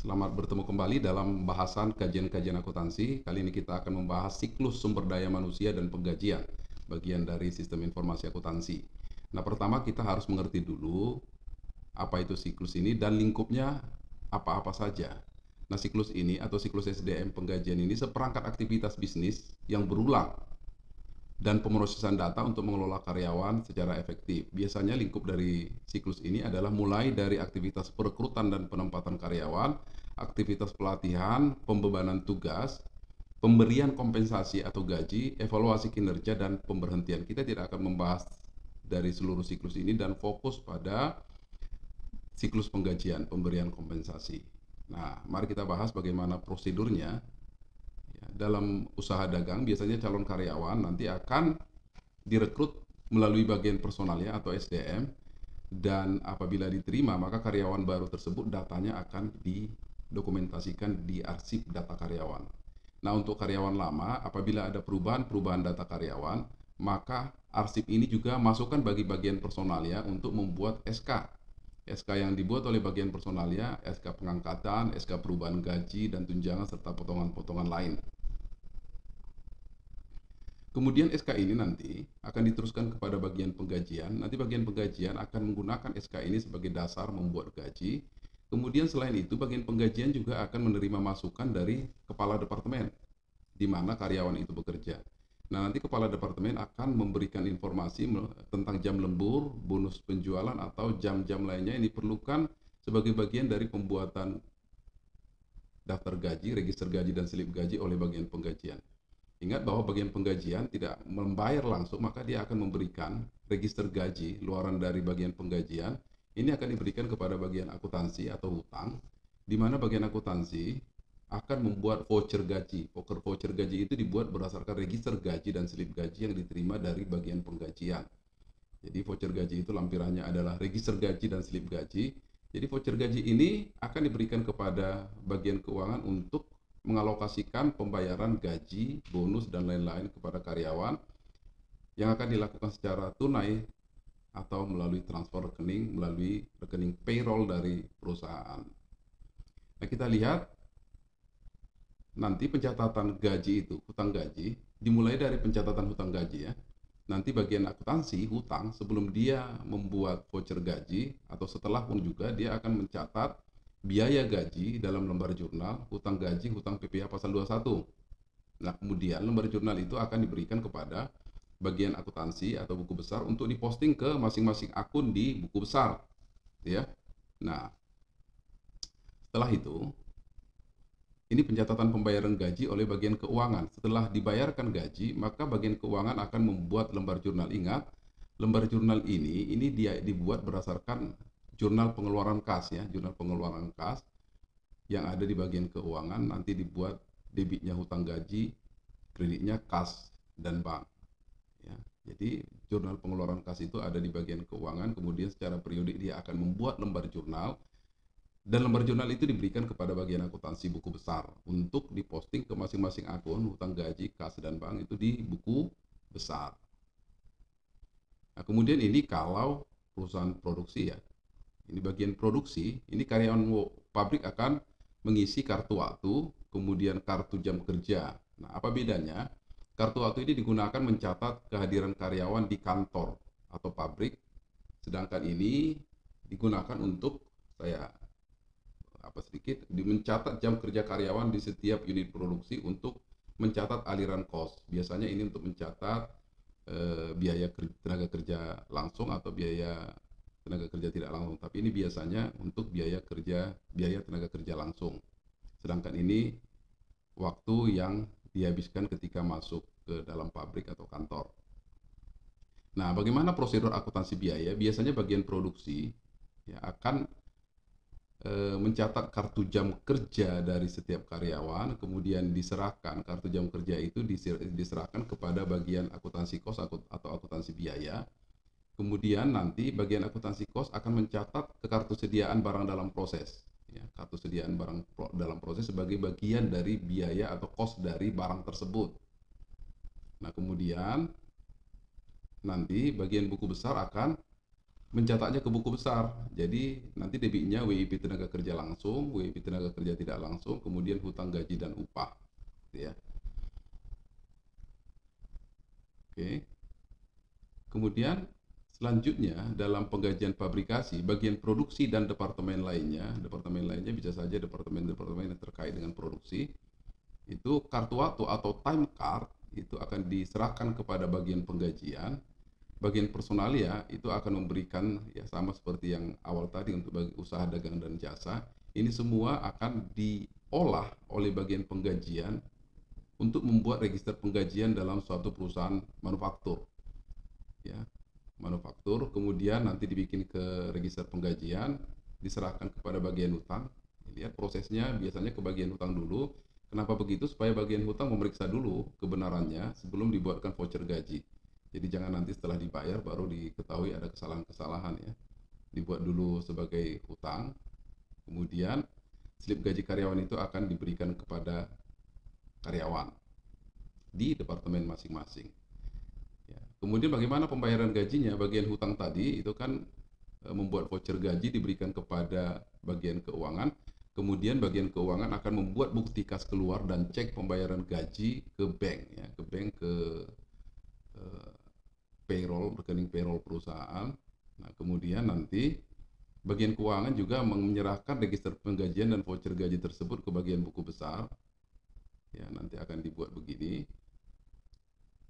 Selamat bertemu kembali dalam bahasan kajian-kajian akuntansi. Kali ini kita akan membahas siklus sumber daya manusia dan penggajian, bagian dari sistem informasi akuntansi. Nah, pertama kita harus mengerti dulu apa itu siklus ini dan lingkupnya apa-apa saja. Nah, siklus ini atau siklus SDM penggajian ini seperangkat aktivitas bisnis yang berulang dan pemrosesan data untuk mengelola karyawan secara efektif. Biasanya lingkup dari siklus ini adalah mulai dari aktivitas perekrutan dan penempatan karyawan, aktivitas pelatihan, pembebanan tugas, pemberian kompensasi atau gaji, evaluasi kinerja, dan pemberhentian. Kita tidak akan membahas dari seluruh siklus ini dan fokus pada siklus penggajian, pemberian kompensasi. Nah, mari kita bahas bagaimana prosedurnya. Dalam usaha dagang biasanya calon karyawan nanti akan direkrut melalui bagian personalnya atau SDM, dan apabila diterima maka karyawan baru tersebut datanya akan didokumentasikan di arsip data karyawan. Nah, untuk karyawan lama apabila ada perubahan data karyawan, maka arsip ini juga masukkan bagi bagian personalnya untuk membuat SK. SK yang dibuat oleh bagian personalnya, SK pengangkatan, SK perubahan gaji dan tunjangan serta potongan-potongan lain. Kemudian SK ini nanti akan diteruskan kepada bagian penggajian. Nanti bagian penggajian akan menggunakan SK ini sebagai dasar membuat gaji. Kemudian selain itu bagian penggajian juga akan menerima masukan dari kepala departemen di mana karyawan itu bekerja. Nah, nanti kepala departemen akan memberikan informasi tentang jam lembur, bonus penjualan atau jam-jam lainnya yang diperlukan sebagai bagian dari pembuatan daftar gaji, register gaji dan slip gaji oleh bagian penggajian. Ingat bahwa bagian penggajian tidak membayar langsung, maka dia akan memberikan register gaji luaran dari bagian penggajian. Ini akan diberikan kepada bagian akuntansi atau hutang, di mana bagian akuntansi akan membuat voucher gaji. Voucher gaji itu dibuat berdasarkan register gaji dan slip gaji yang diterima dari bagian penggajian. Jadi voucher gaji itu lampirannya adalah register gaji dan slip gaji. Jadi voucher gaji ini akan diberikan kepada bagian keuangan untuk mengalokasikan pembayaran gaji, bonus, dan lain-lain kepada karyawan yang akan dilakukan secara tunai atau melalui transfer rekening, melalui rekening payroll dari perusahaan. Nah, kita lihat nanti pencatatan gaji itu, hutang gaji, dimulai dari pencatatan hutang gaji ya. Nanti bagian akuntansi hutang sebelum dia membuat voucher gaji atau setelah pun juga dia akan mencatat biaya gaji dalam lembar jurnal, hutang gaji, hutang PPh pasal 21. Nah, kemudian lembar jurnal itu akan diberikan kepada bagian akuntansi atau buku besar untuk diposting ke masing-masing akun di buku besar, ya. Nah, setelah itu, ini pencatatan pembayaran gaji oleh bagian keuangan. Setelah dibayarkan gaji, maka bagian keuangan akan membuat lembar jurnal. Ingat, lembar jurnal ini dia dibuat berdasarkan jurnal pengeluaran kas ya, jurnal pengeluaran kas yang ada di bagian keuangan. Nanti dibuat debitnya hutang gaji, kreditnya kas dan bank ya. Jadi jurnal pengeluaran kas itu ada di bagian keuangan, kemudian secara periodik dia akan membuat lembar jurnal, dan lembar jurnal itu diberikan kepada bagian akuntansi buku besar untuk diposting ke masing-masing akun hutang gaji, kas dan bank itu di buku besar. Nah, kemudian ini kalau perusahaan produksi ya. Ini bagian produksi, ini karyawan pabrik akan mengisi kartu waktu, kemudian kartu jam kerja. Nah, apa bedanya? Kartu waktu ini digunakan mencatat kehadiran karyawan di kantor atau pabrik, sedangkan ini digunakan untuk mencatat jam kerja karyawan di setiap unit produksi untuk mencatat aliran cost. Biasanya ini untuk mencatat biaya tenaga kerja langsung atau biaya tenaga kerja tidak langsung, tapi ini biasanya untuk biaya tenaga kerja langsung. Sedangkan ini waktu yang dihabiskan ketika masuk ke dalam pabrik atau kantor. Nah, bagaimana prosedur akuntansi biaya? Biasanya bagian produksi ya akan mencatat kartu jam kerja dari setiap karyawan, kemudian diserahkan kartu jam kerja itu diserahkan kepada bagian akuntansi kos atau akuntansi biaya. Kemudian nanti bagian akuntansi kos akan mencatat kekartusediaan barang dalam proses. Ya, kartu sediaan barang dalam proses sebagai bagian dari biaya atau kos dari barang tersebut. Nah, kemudian nanti bagian buku besar akan mencatatnya ke buku besar. Jadi nanti debitnya WIP tenaga kerja langsung, WIP tenaga kerja tidak langsung, kemudian hutang gaji dan upah, gitu ya. Oke. Kemudian selanjutnya dalam penggajian pabrikasi, bagian produksi dan departemen lainnya bisa saja departemen-departemen yang terkait dengan produksi, itu kartu waktu atau time card itu akan diserahkan kepada bagian penggajian. Bagian personalia itu akan memberikan, ya sama seperti yang awal tadi untuk bagi usaha dagang dan jasa, ini semua akan diolah oleh bagian penggajian untuk membuat register penggajian dalam suatu perusahaan manufaktur, ya, manufaktur, kemudian nanti dibikin ke register penggajian, diserahkan kepada bagian hutang. Lihat prosesnya, biasanya ke bagian hutang dulu. Kenapa begitu? Supaya bagian hutang memeriksa dulu kebenarannya sebelum dibuatkan voucher gaji. Jadi jangan nanti setelah dibayar baru diketahui ada kesalahan-kesalahan, ya. Dibuat dulu sebagai hutang, kemudian slip gaji karyawan itu akan diberikan kepada karyawan di departemen masing-masing. Ya. Kemudian bagaimana pembayaran gajinya? Bagian hutang tadi itu kan membuat voucher gaji diberikan kepada bagian keuangan. Kemudian bagian keuangan akan membuat bukti kas keluar dan cek pembayaran gaji ke bank, ya, ke bank, ke payroll, rekening payroll perusahaan. Nah, kemudian nanti bagian keuangan juga menyerahkan register penggajian dan voucher gaji tersebut ke bagian buku besar. Ya, nanti akan dibuat begini.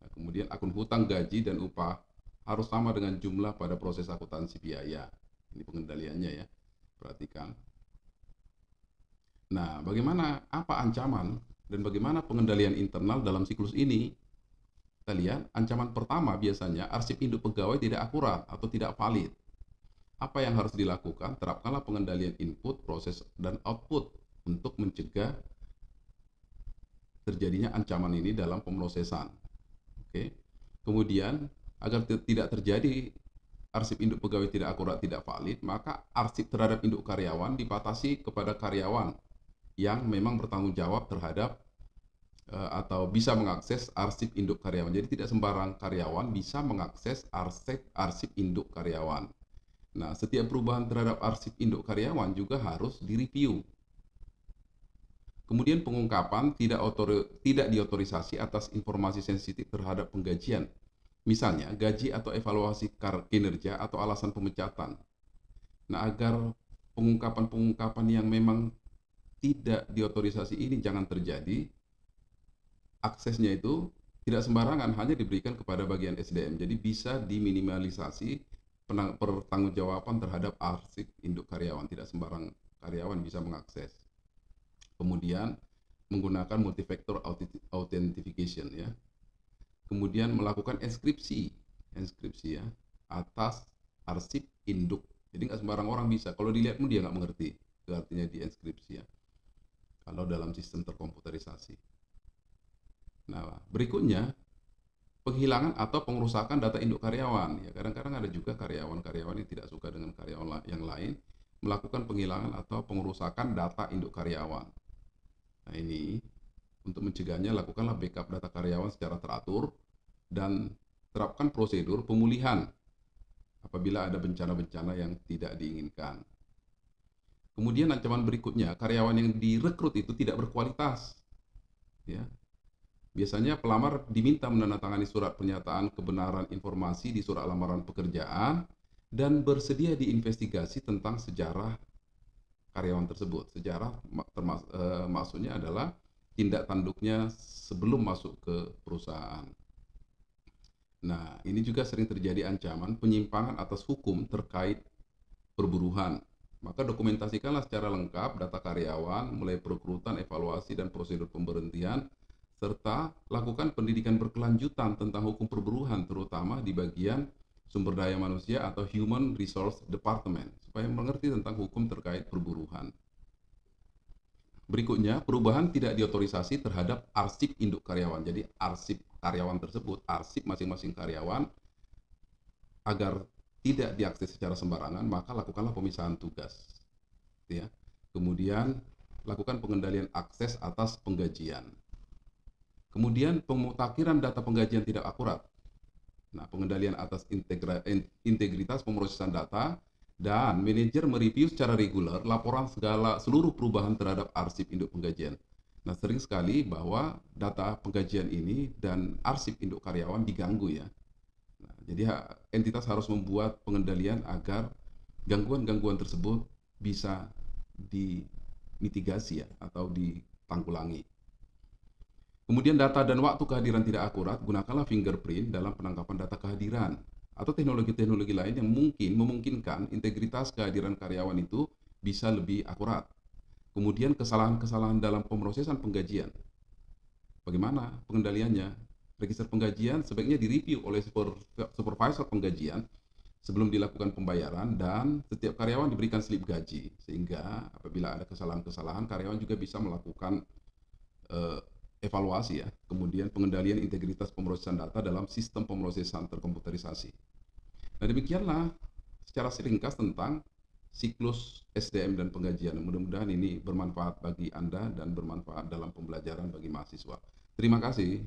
Nah, kemudian akun hutang gaji dan upah harus sama dengan jumlah pada proses akuntansi biaya. Ini pengendaliannya, ya. Perhatikan. Nah, bagaimana, apa ancaman dan bagaimana pengendalian internal dalam siklus ini? Kita lihat, ancaman pertama biasanya arsip induk pegawai tidak akurat atau tidak valid. Apa yang harus dilakukan? Terapkanlah pengendalian input, proses, dan output untuk mencegah terjadinya ancaman ini dalam pemrosesan. Oke. Kemudian, agar tidak terjadi arsip induk pegawai tidak akurat, tidak valid, maka arsip terhadap induk karyawan dibatasi kepada karyawan yang memang bertanggung jawab terhadap atau bisa mengakses arsip induk karyawan. Jadi tidak sembarang karyawan bisa mengakses arsip induk karyawan. Nah, setiap perubahan terhadap arsip induk karyawan juga harus direview. Kemudian pengungkapan tidak diotorisasi atas informasi sensitif terhadap penggajian. Misalnya gaji atau evaluasi kinerja atau alasan pemecatan. Nah, agar pengungkapan-pengungkapan yang memang tidak diotorisasi ini jangan terjadi, aksesnya itu tidak sembarangan, hanya diberikan kepada bagian SDM. Jadi bisa diminimalisasi pertanggungjawaban terhadap arsip induk karyawan. Tidak sembarang karyawan bisa mengakses. Kemudian menggunakan multifactor authentication, ya. Kemudian melakukan inskripsi, ya, atas arsip induk. Jadi nggak sembarang orang bisa. Kalau dilihat pun dia nggak mengerti. Itu artinya diinskripsi, ya. Kalau dalam sistem terkomputerisasi. Nah, berikutnya penghilangan atau pengerusakan data induk karyawan. Ya, kadang-kadang ada juga karyawan-karyawan yang tidak suka dengan karyawan yang lain melakukan penghilangan atau pengerusakan data induk karyawan. Nah, ini untuk mencegahnya lakukanlah backup data karyawan secara teratur dan terapkan prosedur pemulihan apabila ada bencana-bencana yang tidak diinginkan. Kemudian ancaman berikutnya, karyawan yang direkrut itu tidak berkualitas. Ya. Biasanya pelamar diminta menandatangani surat pernyataan kebenaran informasi di surat lamaran pekerjaan dan bersedia diinvestigasi tentang sejarah karyawan tersebut. Sejarah maksudnya adalah tindak tanduknya sebelum masuk ke perusahaan. Nah, ini juga sering terjadi ancaman penyimpangan atas hukum terkait perburuhan. Maka dokumentasikanlah secara lengkap data karyawan, mulai perekrutan, evaluasi, dan prosedur pemberhentian, serta lakukan pendidikan berkelanjutan tentang hukum perburuhan, terutama di bagian sumber daya manusia atau Human Resource Department, supaya mengerti tentang hukum terkait perburuhan. Berikutnya, perubahan tidak diotorisasi terhadap arsip induk karyawan. Jadi arsip karyawan tersebut, arsip masing-masing karyawan, agar tidak diakses secara sembarangan, maka lakukanlah pemisahan tugas. Ya. Kemudian lakukan pengendalian akses atas penggajian. Kemudian pemutakhiran data penggajian tidak akurat. Nah, pengendalian atas integritas pemrosesan data, dan manajer mereview secara reguler laporan seluruh perubahan terhadap arsip induk penggajian. Nah, sering sekali bahwa data penggajian ini dan arsip induk karyawan diganggu ya. Nah, jadi entitas harus membuat pengendalian agar gangguan-gangguan tersebut bisa dimitigasi ya, atau ditanggulangi. Kemudian data dan waktu kehadiran tidak akurat, gunakanlah fingerprint dalam penangkapan data kehadiran atau teknologi-teknologi lain yang memungkinkan integritas kehadiran karyawan itu bisa lebih akurat. Kemudian kesalahan-kesalahan dalam pemrosesan penggajian. Bagaimana pengendaliannya? Register penggajian sebaiknya direview oleh supervisor penggajian sebelum dilakukan pembayaran, dan setiap karyawan diberikan slip gaji, sehingga apabila ada kesalahan-kesalahan karyawan juga bisa melakukan evaluasi ya. Kemudian pengendalian integritas pemrosesan data dalam sistem pemrosesan terkomputerisasi. Nah, demikianlah secara ringkas tentang siklus SDM dan penggajian. Mudah-mudahan ini bermanfaat bagi Anda dan bermanfaat dalam pembelajaran bagi mahasiswa. Terima kasih.